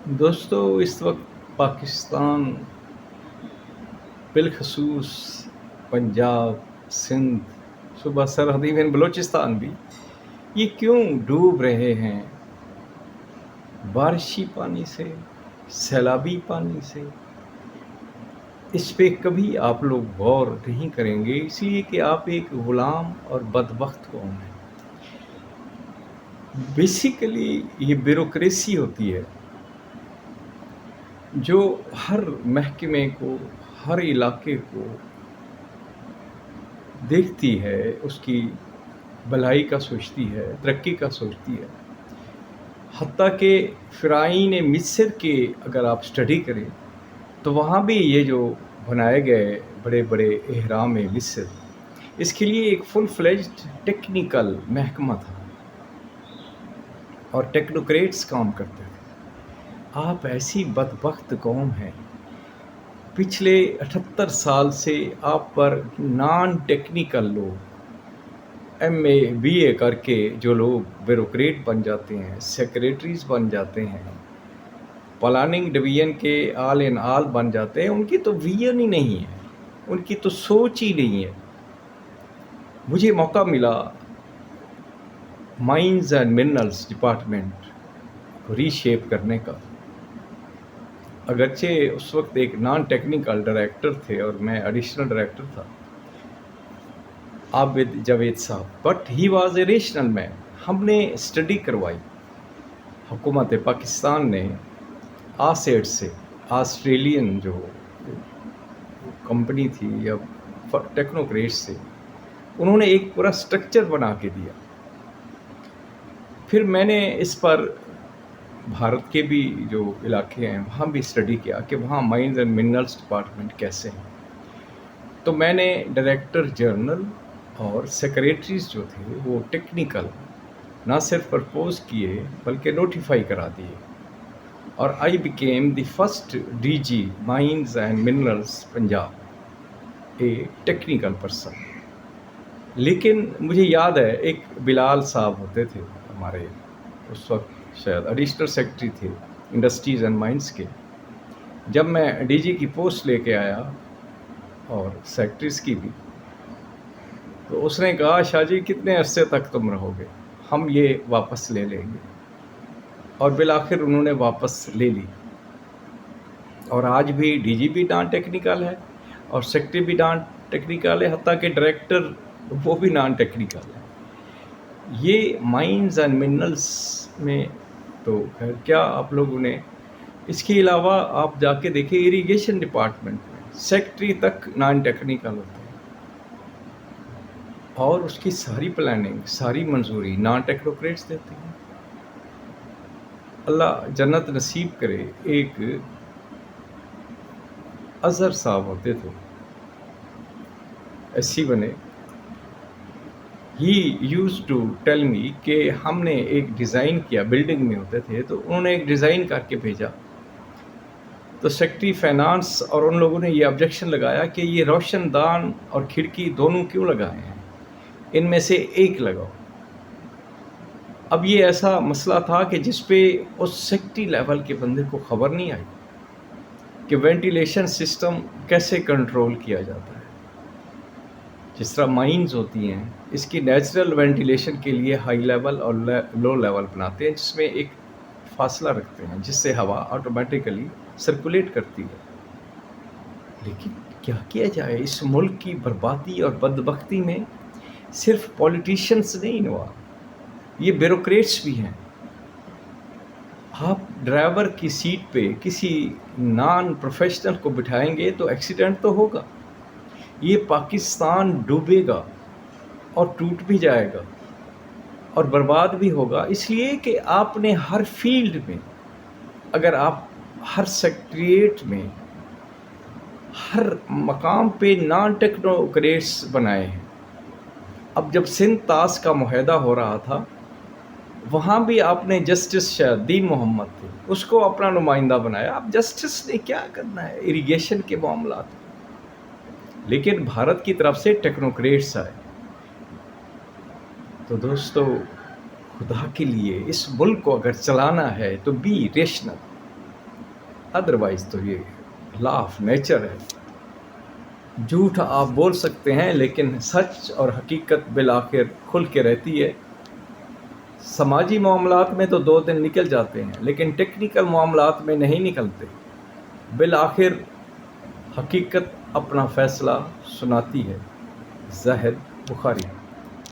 دوستو اس وقت پاکستان بالخصوص پنجاب سندھ صوبہ سرحدی میں بلوچستان بھی یہ کیوں ڈوب رہے ہیں؟ بارشی پانی سے، سیلابی پانی سے؟ اس پہ کبھی آپ لوگ غور نہیں کریں گے، اس لیے کہ آپ ایک غلام اور بدبخت قوم ہیں۔ بیسیکلی یہ بیوروکریسی ہوتی ہے جو ہر محکمے کو، ہر علاقے کو دیکھتی ہے، اس کی بھلائی کا سوچتی ہے، ترقی کا سوچتی ہے۔ حتیٰ کہ فرعین مصر کے اگر آپ سٹڈی کریں تو وہاں بھی یہ جو بنائے گئے بڑے بڑے اہرام مصر، اس کے لیے ایک فل فلیجڈ ٹیکنیکل محکمہ تھا اور ٹیکنوکریٹس کام کرتے تھے۔ آپ ایسی بدبخت قوم ہیں، پچھلے 78 سال سے آپ پر نان ٹیکنیکل لوگ، ایم اے بی اے کر کے جو لوگ بیوروکریٹ بن جاتے ہیں، سیکریٹریز بن جاتے ہیں، پلاننگ ڈویژن کے آل ان آل بن جاتے ہیں، ان کی تو ویژن ہی نہیں ہے، ان کی تو سوچ ہی نہیں ہے۔ مجھے موقع ملا مائنز اینڈ منرلز ڈپارٹمنٹ کو ری شیپ کرنے کا، اگرچہ اس وقت ایک نان ٹیکنیکل ڈائریکٹر تھے اور میں ایڈیشنل ڈائریکٹر تھا، عابد جاوید صاحب، but he was a rational man. ہم نے اسٹڈی کروائی، حکومت پاکستان نے آسیٹ سے، آسٹریلین جو کمپنی تھی یا ٹیکنوکریٹ سے، انہوں نے ایک پورا سٹرکچر بنا کے دیا۔ پھر میں نے اس پر بھارت کے بھی جو علاقے ہیں وہاں بھی اسٹڈی کیا کہ وہاں مائنز اینڈ منرلز ڈپارٹمنٹ کیسے ہیں۔ تو میں نے ڈائریکٹر جنرل اور سیکریٹریز جو تھے وہ ٹیکنیکل نہ صرف پرپوز کیے بلکہ نوٹیفائی کرا دیے، اور I became the first D G mines and minerals Punjab, a technical person. لیکن مجھے یاد ہے ایک بلال صاحب ہوتے تھے ہمارے، اس وقت شاید ایڈیشنل سیکرٹری تھے انڈسٹریز اینڈ مائنز کے۔ جب میں ڈی جی کی پوسٹ لے کے آیا اور سیکرٹریز کی بھی، تو اس نے کہا شاہ جی کتنے عرصے تک تم رہو گے، ہم یہ واپس لے لیں گے، اور بالآخر انہوں نے واپس لے لی۔ اور آج بھی ڈی جی بھی نان ٹیکنیکل ہے اور سیکرٹری بھی نان ٹیکنیکل ہے، حتیٰ کہ ڈائریکٹر وہ بھی نان ٹیکنیکل ہے۔ یہ مائنز اینڈ منرلز میں تو خیر کیا آپ لوگوں نے، اس کے علاوہ آپ جا کے دیکھیں اریگیشن ڈپارٹمنٹ میں سیکرٹری تک نان ٹیکنیکل ہوتے ہیں، اور اس کی ساری پلاننگ، ساری منظوری نان ٹیکنوکریٹس دیتے ہیں۔ اللہ جنت نصیب کرے۔ ایک اظہر صاحب ہوتے تھے، ایس سی بنے، ہی یوز ٹو ٹیل می کہ ہم نے ایک ڈیزائن کیا، بلڈنگ میں ہوتے تھے تو انہوں نے ایک ڈیزائن کر کے بھیجا، تو سیکرٹری فائنانس اور ان لوگوں نے یہ آبجیکشن لگایا کہ یہ روشن دان اور کھڑکی دونوں کیوں لگائے ہیں، ان میں سے ایک لگاؤ۔ اب یہ ایسا مسئلہ تھا کہ جس پہ اس سیکرٹری لیول کے بندے کو خبر نہیں آئی کہ وینٹیلیشن سسٹم کیسے کنٹرول کیا جاتا ہے۔ جس طرح مائنز ہوتی ہیں، اس کی نیچرل وینٹیلیشن کے لیے ہائی لیول اور لو لیول بناتے ہیں، جس میں ایک فاصلہ رکھتے ہیں جس سے ہوا آٹومیٹیکلی سرکولیٹ کرتی ہے۔ لیکن کیا کیا جائے، اس ملک کی بربادی اور بدبختی میں صرف پولیٹیشنز نہیں انوالو، یہ بیوروکریٹس بھی ہیں۔ آپ ڈرائیور کی سیٹ پہ کسی نان پروفیشنل کو بٹھائیں گے تو ایکسیڈنٹ تو ہوگا، یہ پاکستان ڈوبے گا اور ٹوٹ بھی جائے گا اور برباد بھی ہوگا، اس لیے کہ آپ نے ہر فیلڈ میں، اگر آپ ہر سیکٹریٹ میں، ہر مقام پہ نان ٹیکنوکریٹس بنائے ہیں۔ اب جب سندھ طاس کا معاہدہ ہو رہا تھا، وہاں بھی آپ نے جسٹس شاہدین محمد تھے، اس کو اپنا نمائندہ بنایا۔ اب جسٹس نے کیا کرنا ہے اریگیشن کے معاملات میں، لیکن بھارت کی طرف سے ٹیکنوکریٹس آئے۔ تو دوستو، خدا کے لیے اس ملک کو اگر چلانا ہے تو بی ریشنل، ادروائز تو یہ لا آف نیچر ہے. جھوٹ آپ بول سکتے ہیں لیکن سچ اور حقیقت بالآخر کھل کے رہتی ہے. سماجی معاملات میں تو 2 دن نکل جاتے ہیں لیکن ٹیکنیکل معاملات میں نہیں نکلتے. بالآخر حقیقت اپنا فیصلہ سناتی ہے. زاہد بخاری.